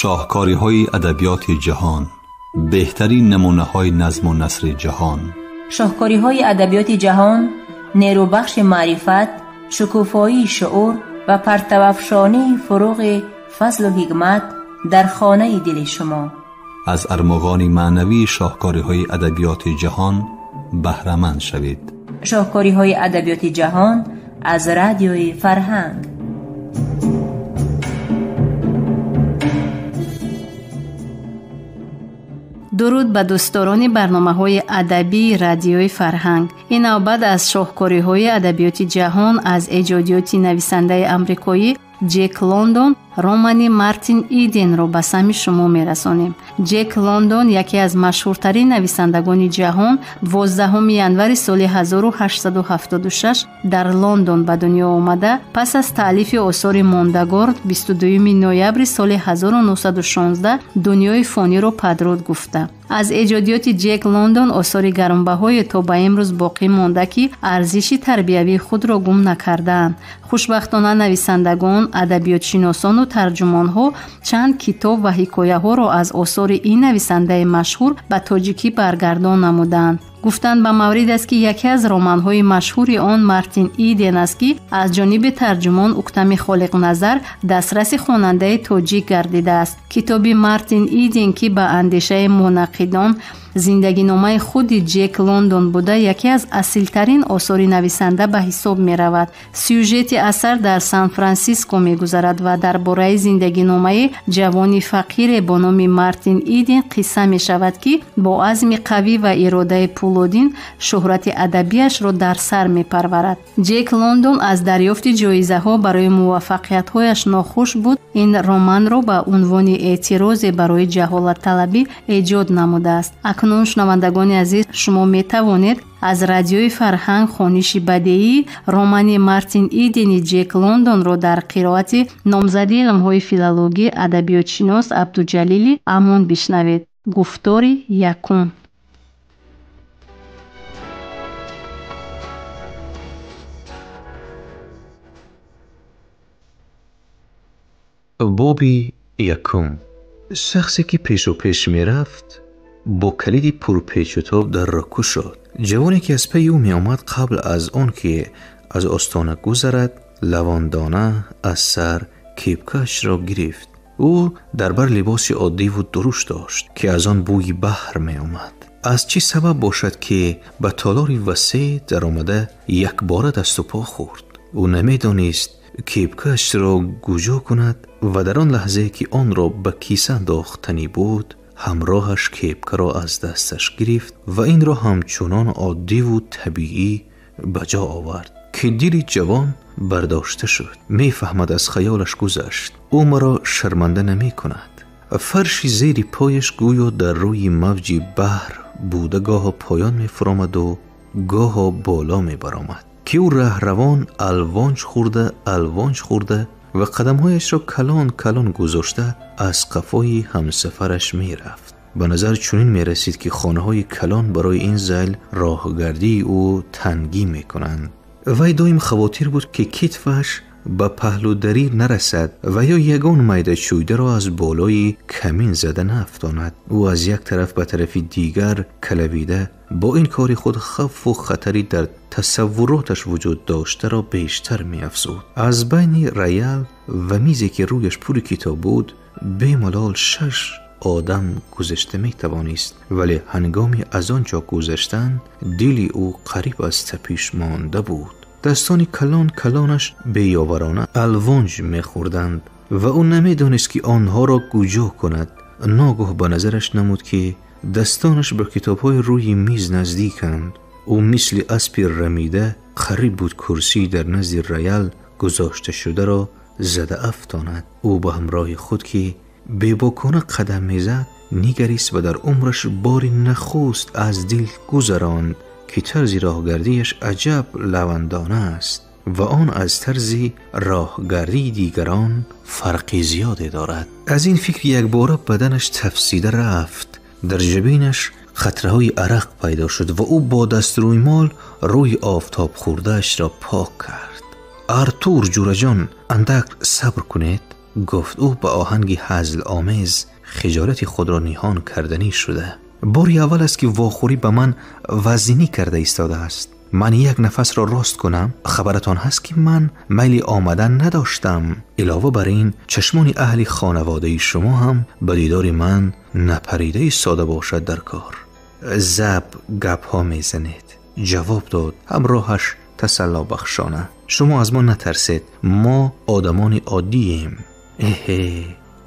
شاهکاری‌های ادبیات جهان، بهترین نمونه‌های نظم و نثر جهان. شاهکاری‌های ادبیات جهان، نیروبخش معرفت، شکوفایی شعور و پرتوافشانی فروغ فضل و حکمت در خانه دل شما. از ارمغان معنوی شاهکاری‌های ادبیات جهان بهره‌مند شوید. شاهکاری‌های ادبیات جهان از رادیوی فرهنگ. درود به دوستداران برنامه‌های ادبی رادیوی فرهنگ. این نوبت از شاهکاری‌های ادبیات جهان از ایجادیات نویسنده آمریکایی جک لندن رمان مارتین ایدن را به سمع شما می‌رسانیم. جک لندن یکی از مشهورترین نویسندگان جهان 12 ینور سال 1876 در لندن به دنیا آمده. پس از تألیف آثار ماندگار 22 نوامبر سال 1916 دنیای فانی را پدرود گفته. از ایجادیات جک لندن آثار گرانبهای تا به امروز باقی مانده که ارزش تربیوی خود را گم نکردند. خوشبختانه نویسندگان، ادبیات شناسان و ترجمان‌ها چند کتاب و حکایه‌ها را از آثار این نویسنده مشهور به تاجیکی برگردان نمودند. گفتند به مورد است که یکی از رمان‌های مشهور آن مارتین ایدن است که از جانب ترجمان اکتم خالق نظر دسترس خواننده تاجیک گردیده است. کتاب مارتین ایدن که به اندیشه منقدان زندگی نامه خود جک لندن بوده یکی از اصیل‌ترین آثار نویسنده به حساب می رود. سیوژت اثر در سان فرانسیسکو می گذرد و درباره زندگی نامه جوانی فقیر با نام مارتین ایدن قصه می شود که با عزم قوی و اراده پولادین شهرت ادبیش را در سر می پرورد. جک لندن از دریافت جایزه ها برای موفقیت هایش ناخوش بود. این رمان را به عنوان اعتراض برای جهالت طلبی ایجاد نموده است. اکنون شنوندگان عزیز، شما می توانید از رادیوی فرهنگ خوانش بدیعی رمان مارتین ایدن جک لندن را در قرائت نامزد علم‌های فیلولوژی ادبیات شناس عبدالجلیل امان بشنوید. گفتار یکم. باب یکم. شخصی که پیش و پیش می رفت با کلیدی پرپیچ و تاب در را گشود. جوانی که از پی او می آمد قبل از آن که از آستانه گذرد لواندانه از سر کیپکش را گرفت. او در بر لباس عادی و دروش داشت که از آن بوی بحر می آمد. از چی سبب باشد که به تالاری وسیع در آمده یک بار دست و پا خورد. او نمی دانست کیپکش را گوجا کند و در آن لحظه که آن را به کیسه انداختنی بود همراهش کیپکه را از دستش گرفت و این را همچنان عادی و طبیعی به جا آورد که دل جوان برداشته شد. می فهمد از خیالش گذشت او مرا شرمنده نمی کند. فرش زیر پایش گویا در روی موج بحر بوده گاه پایان می فرامد و گاه بالا می برآمد که او رهروان الوانج خورده و قدمهایش را کلان کلان گذاشته از قفای همسفرش می رفت. به نظر چنین می رسید که خانه های کلان برای این زیل راهگردی او تنگی می کنند. وی دایم خواطر بود که کتفش به پهلو دری نرسد و یا یگان میده چویده را از بالای کمین زده نافتاند. او از یک طرف به طرف دیگر کلویده با این کار خود خوف و خطری در تصوراتش وجود داشته را بیشتر می افزود. از بین ریال و میزی که رویش پر کتاب بود بی‌ملال 6 آدم گذشته می توانست، ولی هنگامی از آنجا گذشتن دلی او قریب از تپش مانده بود. دستان کلان کلانش بیاورانه الوانج می خوردند و او نمی دانست که آنها را گوجا کند. ناگاه به نظرش نمود که دستانش به کتاب‌های روی میز نزدیکند. او مثل اسبی رمیده قریب بود کرسی در نزد ریال گذاشته شده را زده افتاند. او به همراه خود که بی‌باکانه قدم میزد نگریست و در عمرش باری نخست از دل گذراند که طرز راهگردیش عجب لوندانه است و آن از طرز راهگردی دیگران فرقی زیاده دارد. از این فکر یک باره بدنش تفسیده رفت. در جبینش قطره‌های عرق پیدا شد و او با دسترویمال روی آفتاب خورده‌اش را پاک کرد. آرتور جورا جان، اندک صبر کنید. گفت او با آهنگی هزل آمیز خجالت خود را نهان کردنی شده. باری اول است که واخوری به من وزینی کرده ایستاده است. من یک نفس را راست کنم. خبرتان هست که من میل آمدن نداشتم. علاوه بر این چشمان اهل خانواده شما هم به دیدار من نپریده ساده باشد در کار. زب گپ ها میزنید. جواب داد همراهش تسلا بخشانه. شما از ما نترسید، ما آدمان عادییم.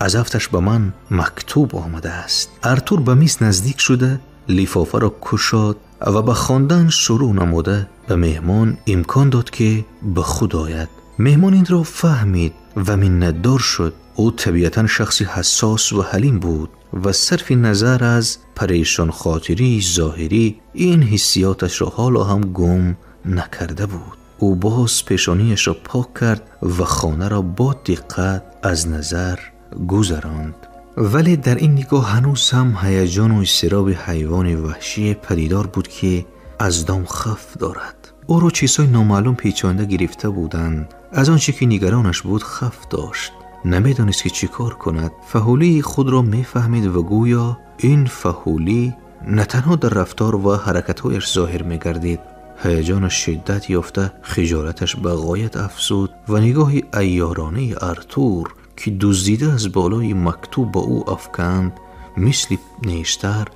از افتش به من مکتوب آمده است. ارتور به میز نزدیک شده لیفافه را کشاد و به خواندن شروع نموده به مهمان امکان داد که به خود آید. مهمان این را فهمید و منتدار شد. او طبیعتا شخصی حساس و حلیم بود و صرف نظر از پریشان خاطری ظاهری این حسیاتش را حالا هم گم نکرده بود. او باز پیشانیش را پاک کرد و خانه را با دقت از نظر گذراند. ولی در این نگاه هنوز هم هیجان و اضطراب حیوان وحشی پدیدار بود که از دام خف دارد. او را چیزهای نامعلوم پیچانده گرفته بودند. از آنچه که نگرانش بود خف داشت. نمیدانست که چی کار کند. فحولی خود را میفهمید و گویا این فحولی نه تنها در رفتار و حرکتهایش ظاهر میگردید. هیجانش شدت یافته، خجالتش به غایت افزود و نگاه عیارانه ارتور که دزدیده از بالای مکتوب با او افکند مثل نیشتر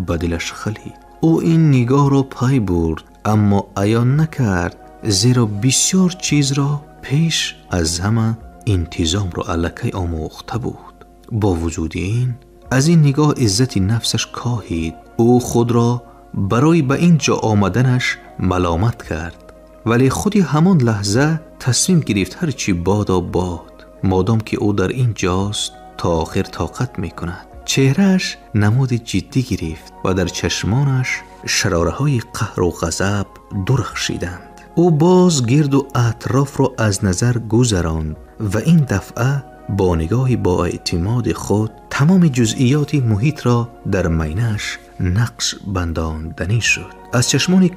به دلش خلید. او این نگاه را پای برد اما عیان نکرد، زیرا بسیار چیز را پیش از همه انتظام را الکی آموخته بود. با وجود این از این نگاه عزت نفسش کاهید. او خود را برای به این جا آمدنش ملامت کرد، ولی خودی همان لحظه تصمیم گرفت هرچی بادا باد، مادام که او در این جاست تا آخر طاقت می کند. چهرهش نمود جدی گرفت و در چشمانش شراره های قهر و غضب درخشیدند. او باز گرد و اطراف را از نظر گذراند و این دفعه با نگاهی با اعتماد خود تمام جزئیات محیط را در مینش نقش بنداندنی شد. از چشمان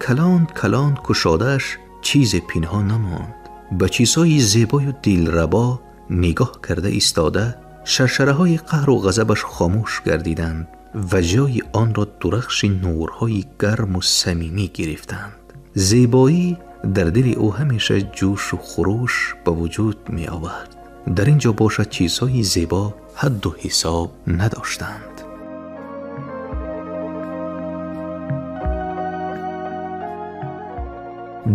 کلان کشادش چیز پنهان نماند. به چیزهای زیبای و دلربا نگاه کرده ایستاده شرشره های قهر و غضبش خاموش گردیدند و جای آن را درخش نورهای گرم و صمیمی گرفتند. زیبایی در دل او همیشه جوش و خروش به وجود می آورد. در اینجا باشد چیزهای زیبا حد و حساب نداشتند.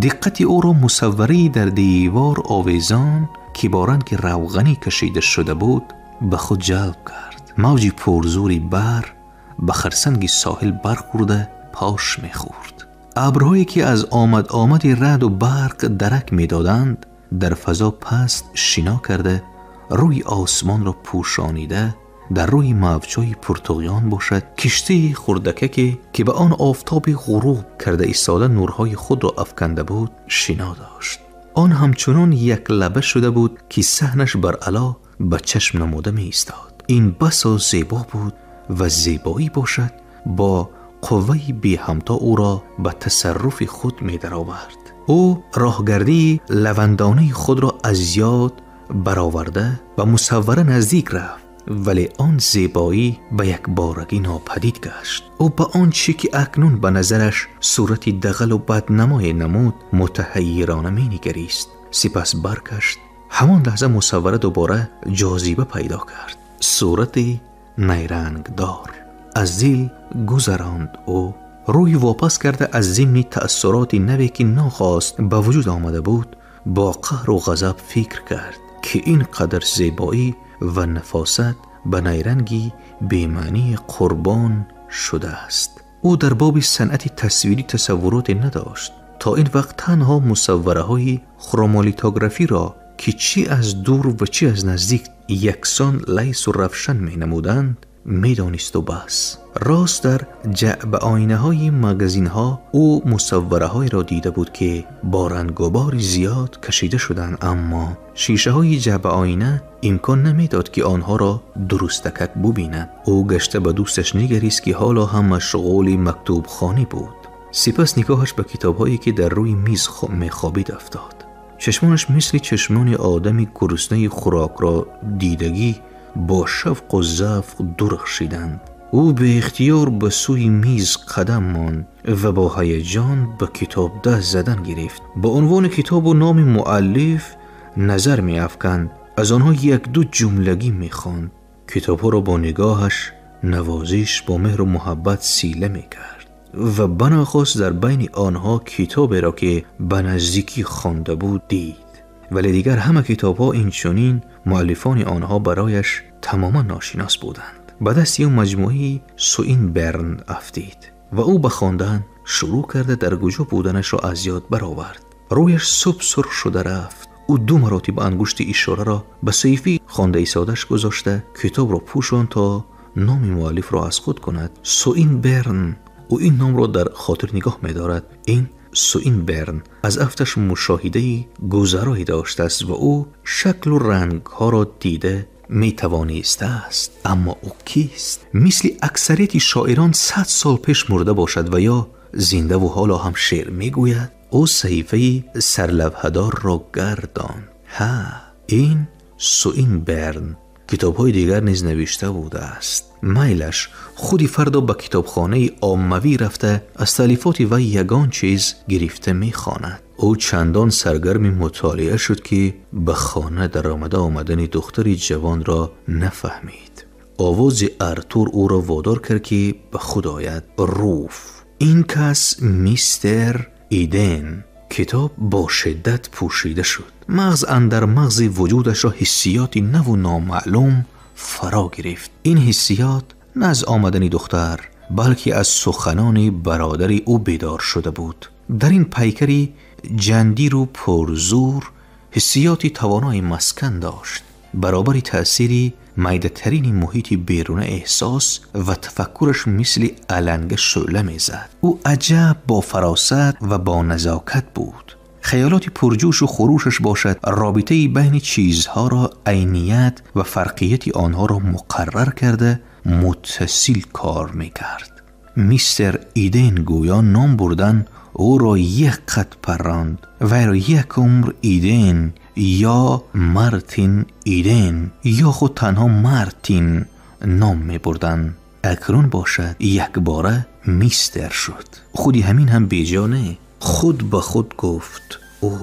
دقت او را مصوری در دیوار آویزان که با رنگ روغنی کشیده شده بود به خود جلب کرد. موجی پرزوری به خرسنگ ساحل برخورده پاش می‌خورد. ابرهایی که از آمد رعد و برق درک می‌دادند در فضا پست شنا کرده روی آسمان را پوشانیده در روی موج‌های پرتقیان باشد کشتی خردککی که به آن آفتاب غروب کرده ایستاده نورهای خود را افکنده بود شنا داشت. آن همچنان یک لبه شده بود که صحنش بر علا به چشم نموده می ایستاد. این بسا زیبا بود و زیبایی باشد با قوهی بی همتا او را به تصرف خود می درآورد. او راهگردی لوندانه خود را از یاد برآورده و مصوره نزدیک رفت، ولی آن زیبایی به یک بارگی ناپدید گشت. او به آنچه که اکنون به نظرش صورتی دغل و بدنمای نمود متحیرانه می نگریست. سپس برگشت. همان لحظه مصوره دوباره جاذبه پیدا کرد. صورت نیرنگ دار از دل گذراند. او روی واپس کرده از ضمن تأثیرات نوی که ناخواست به وجود آمده بود با قهر و غضب فکر کرد که این قدر زیبایی و نفاست به نیرنگی بی‌معنی قربان شده است. او در باب صنعت تصویری تصورات نداشت. تا این وقت تنها مصوره های خرومالیتوگرافی را که چی از دور و چی از نزدیک یکسان لیس و روشن می نمودند می دانست و بس. راست در جعب آینه های مگزین ها او مصوره های را دیده بود که با رنگ و بار زیاد کشیده شدند، اما شیشه های جعب آینه امکان نمی داد که آنها را درستکک ببیند. او گشته به دوستش نگریست که حالا هم مشغول مکتوب خوانی بود. سپس نگاهش به کتاب هایی که در روی میز می خوابید افتاد. چشمانش مثل چشمان آدمی گرسنه خوراک را دیدگی با شفق و ذوق درخشیدند. او به اختیار به سوی میز قدم ماند و با هیجان به کتاب دست زدن گرفت. با عنوان کتاب و نام مؤلف نظر می افکند، از آنها یک دو جملگی می خواند. کتاب ها را با نگاهش نوازش با مهر و محبت سیله می کرد و بناخواست در بین آنها کتابی را که به نزدیکی خوانده بود دید، ولی دیگر همه کتاب ها اینچنین مؤلفان آنها برایش تماما ناشناس بودند. به دستی او مجموعه سوئینبرن افتید و او به خواندن شروع کرده در گوجا بودنش را از یاد برآورد. رویش صبح سرخ شده رفت. او 2 مراتب انگشت اشاره را به صحیفه خوانده ساده‌اش گذاشته کتاب را پوشاند تا نام مؤلف را از خود کند. سوئینبرن. او این نام را در خاطر نگاه می‌دارد. این سوئینبرن از افتش مشاهده گذرایی داشته است و او شکل و رنگ ها را دیده می توانسته است. اما او کیست؟ مثل اکثریت شاعران 100 سال پیش مرده باشد و یا زنده و حالا هم شعر می گوید. او صحیفه سرلوحه‌دار را گرداند. این سوئینبرن کتاب‌های دیگر نیز نوشته بوده است. میلش خودی فردا به کتابخانه عاموی رفته از تالیفات و یگان چیز گرفته می‌خواند. او چندان سرگرم مطالعه شد که به خانه در آمدن دختری جوان را نفهمید. آواز ارتور او را وادار کرد که به خود آید. روف. این کس میستر ایدن. کتاب با شدت پوشیده شد. مغز اندر مغز وجودش را حسیاتی نو و نامعلوم فرا گرفت. این حسیات نه از آمدن دختر بلکه از سخنان برادر او بیدار شده بود. در این پیکری جندیر و پرزور حسیاتی توانای مسکن داشت. برابری تأثیری میده ترین محیط بیرون احساس و تفکرش مثل علنگ شعله میزد. او عجب با فراست و با نزاکت بود. خیالاتی پرجوش و خروشش باشد رابطه بین چیزها را عینیت و فرقیت آنها را مقرر کرده متصل کار میکرد. میستر ایدن گویا نام بردن او را یک قد پراند و را یک عمر ایدن یا مارتین ایدن یا خود تنها مارتین نام می بردن. اکنون باشد یک باره میستر شد. خودی همین هم بیجانه خود به خود گفت او.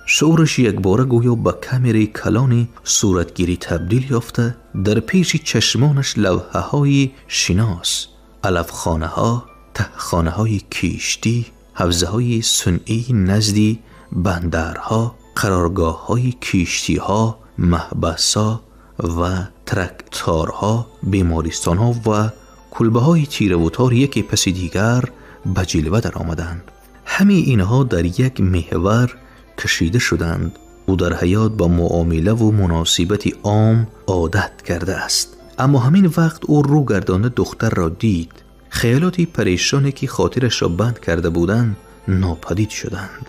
شعورش یک باره گویا به کامری کلانی صورتگیری تبدیل یافته. در پیش چشمانش لوحه های شناس، علفخانه ها، تهخانه های کشتی، حوزه های صنعی نزدی بندرها، قرارگاه های کشتی ها، محبس ها و ترکتارها، بیمارستان ها و کلبه های تیره و تار یکی پس دیگر به جلوه در آمدند. همه اینها در یک محور کشیده شدند. او در حیات با معامله و مناسبت عام عادت کرده است. اما همین وقت او رو گردانده دختر را دید. خیالاتی پریشانی که خاطرش را بند کرده بودند ناپدید شدند.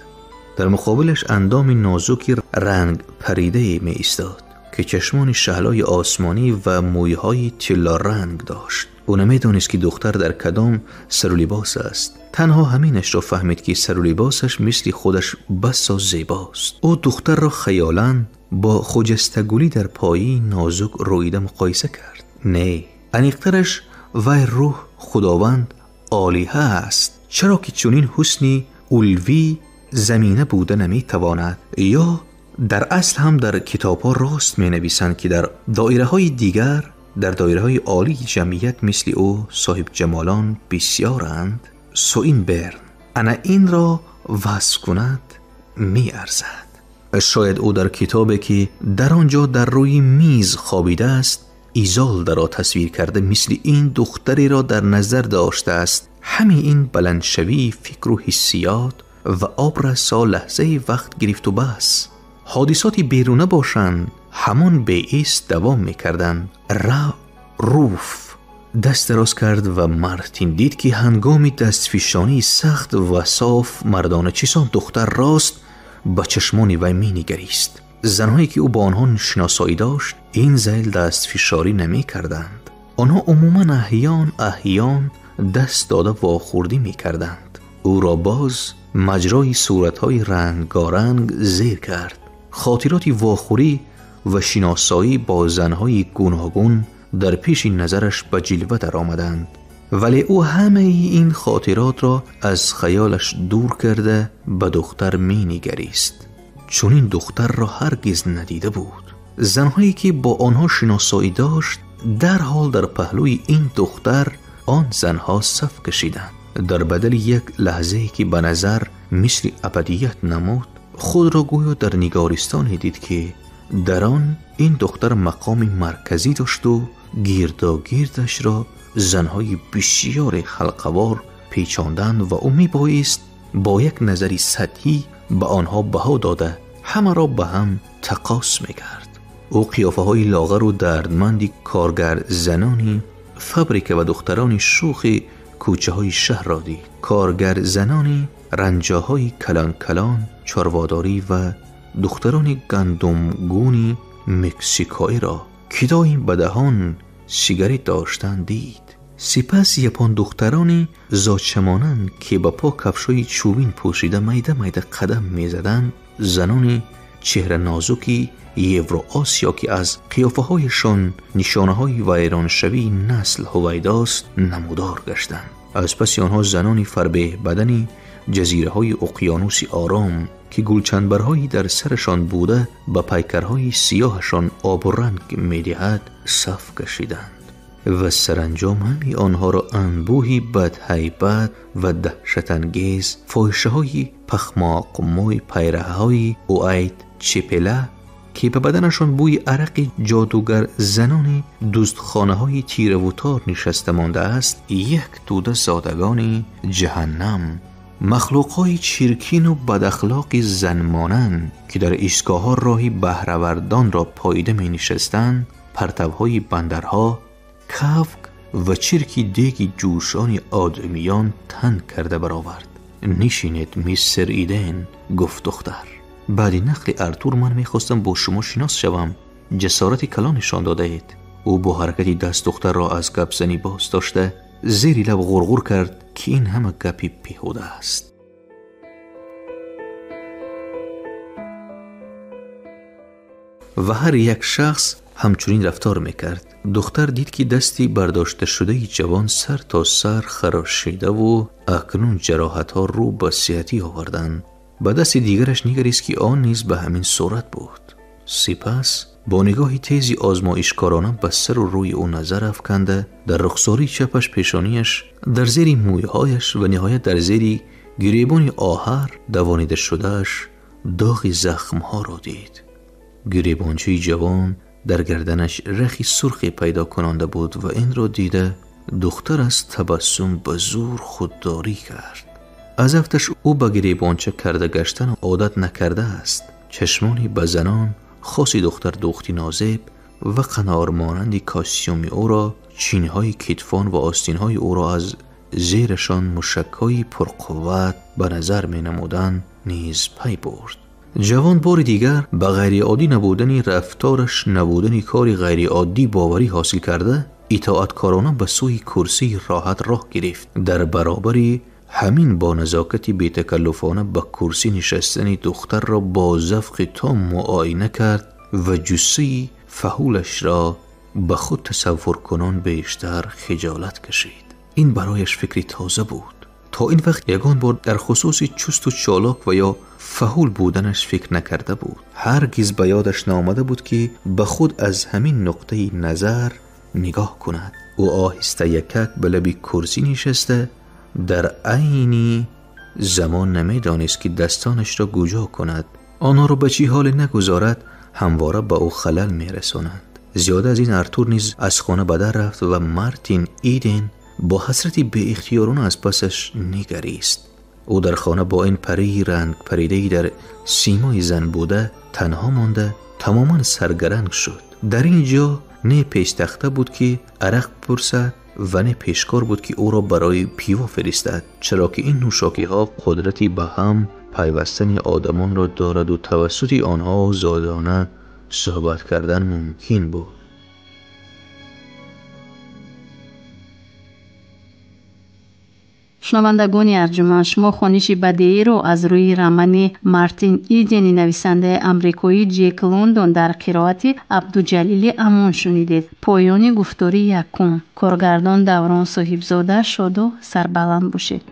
در مقابلش اندام نازکی رنگ پریده می ایستاد که چشمان شعلای آسمانی و مویهای طلا رنگ داشت. او نمیدانست که دختر در کدام سر و لباس است. تنها همینش را فهمید که سر و لباسش مثل خودش بسا زیباست. او دختر را خیالاً با خجستگولی در پایی نازک رویده مقایسه کرد. نه، انیقترش و روح خداوند عالیه است. چرا که چنین حسنی اولوی زمینه بوده نمی تواند؟ یا در اصل هم در کتاب ها راست می نویسند که در دایره های دیگر، در دایره های عالی جمعیت مثل او صاحب جمالان بسیارند. سوئینبرن انا این را وصف کند می ارزد. شاید او در کتابی که در آنجا در روی میز خوابیده است ایزال در را تصویر کرده مثل این دختری را در نظر داشته است. همین این بلندشوی فکر و حسیات و آب رسا لحظه وقت گرفت و بس. حادثاتی بیرونه باشند همان به ایست دوام میکردن. روف دست دراز کرد و مارتین دید که هنگامی دستفشانی سخت و صاف مردانه چیزان دختر راست با چشمانی وی می نگریست. زنهایی که او با آنها شناسایی داشت این ذیل دستفشاری نمی کردند. آنها عموما احیان دست داده و آخوردی می کردند. او را باز مجرای صورتهای رنگارنگ زیر کرد. خاطراتی واخوری و شناسایی با زنهای گوناگون در پیش نظرش به جلوه در آمدند، ولی او همه این خاطرات را از خیالش دور کرده به دختر می نگریست، چون این دختر را هرگز ندیده بود. زنهایی که با آنها شناسایی داشت در حال در پهلوی این دختر آن زنها صف کشیدند. در بدل یک لحظه‌ای که به نظر مثل ابدیت نمود، خود را گویا در نگارستانی دید که در آن این دختر مقام مرکزی داشت و گرداگردش را زنهای بسیار حلقه‌وار پیچاندند و او میبایست با یک نظری سطحی به آنها بها داده همه را به هم تقاس میکرد. او قیافه های لاغر و دردمندی کارگر زنانی فبریک و دخترانی شوخ کوچه های شهر را دید. کارگر زنانی رنجاهای کلان کلان چارواداری و دختران گندمگونی مکسیکایی را که دائم به دهان سیگارت داشتند دید. سپس یپان دخترانی زاچمانند که با پا کفشای چوبین پوشیده میده میده قدم میزدند. زنانی چهره نازکی یورو آسیا که از قیافه هایشان نشانه های ویران شوی نسل هویداست نمودار گشتند. از پس آنها زنانی فربه بدنی جزیره های اقیانوس آرام که گلچنبرهایی در سرشان بوده با پیکرهای سیاهشان آب و رنگ میدهد صف کشیدند و سرانجام همی آنها را انبوهی بدهیبت و دهشتانگیز فاحشه های پخماق موی پیره های اوید چپله که به بدنشان بوی عرق جادوگر زنان دوستخانه های تیره و تار نشسته مانده است، یک توده زادگان جهنم، مخلوقهای چرکین و بداخلاق زنمانند که در ایستگاه ها راهی بهرهوردان را پاییده می نشستند، پرتوهای بندرها، کفک و چرکی دیگی جوشان آدمیان تن کرده برآورد. نشینید میستر ایدن، گفت دختر. بعد نقل ارتور من میخواستم با شما شناس شوم. جسارتی کلان نشان داده اید. او با حرکتی دست دختر را از گپ زنی باز داشته زیری لب غرغر کرد که این همه گپی بیهوده است. و هر یک شخص همچنین رفتار میکرد. دختر دید که دستی برداشته شده جوان سر تا سر خراشیده و اکنون جراحت ها رو به صحتی آوردند. به دست دیگرش نگریست که آن نیز به همین صورت بود. سپس با نگاهی تیزی آزمایشکارانه به سر و روی او نظر افکنده در رخساری چپش، پیشانیش، در زیر مویهایش و نهایت در زیر گریبان آهر دوانیده شدهش داغ زخمها را دید. گریبانچه جوان در گردنش رخی سرخی پیدا کننده بود و این را دیده دختر از تبسم به زور خودداری کرد. از افتش او به گریبانچه کرده گشتن عادت نکرده است. چشمانی به زنان خاصی دختی نازب و قنار مانندی کاسیومی او را، چینهای کتفان و آستینهای او را از زیرشان مشکهای پرقوت به نظر می نمودند نیز پی برد. جوان بار دیگر به غیر عادی نبودن رفتارش، نبودن کاری غیر عادی باوری حاصل کرده، اطاعتکارانه به سوی کرسی راحت راه گرفت. در برابر همین با نزاکتی بی تکلفانه به کرسی نشستن دختر را با ذوق تام معاینه کرد و جثه فحولش را به خود تصور کنان بیشتر خجالت کشید. این برایش فکری تازه بود. تا این وقت یگان بار در خصوص چست و چالاک و یا فحول بودنش فکر نکرده بود. هرگز به یادش نآمده بود که به خود از همین نقطه نظر نگاه کند. او آهسته یکک به لب کرسی نشسته در عین زمان نمیدانست که دستانش را کجا کند، آنها را به چی حال نگذارد همواره به او خلل میرسانند. زیاده از این ارتور نیز از خانه به در رفت و مارتین ایدن با حسرتی به اختیارانه از پسش نگریست. او در خانه با این پری رنگ پریده‌ای در سیمای زن بوده تنها مانده تماما سرگرنگ شد. در اینجا نه پیشتخته بود که عرق بپرسد و نه پیشکار بود که او را برای پیوا فرستد، چرا که این نوشاکی ها قدرتی به هم پیوستن آدمان را دارد و توسط آنها زادانه صحبت کردن ممکن بود. шунавандагони арҷуманд, шумо хониши бадеиро аз рӯи рамани Мартин Идени нависандаи амрикоӣ Ҷек Лондон дар қироати Абдуҷалили Амон шунидед. поёни гуфтори якум. Коргардон Даврон Соҳибзода шоду сарбаланд бошед.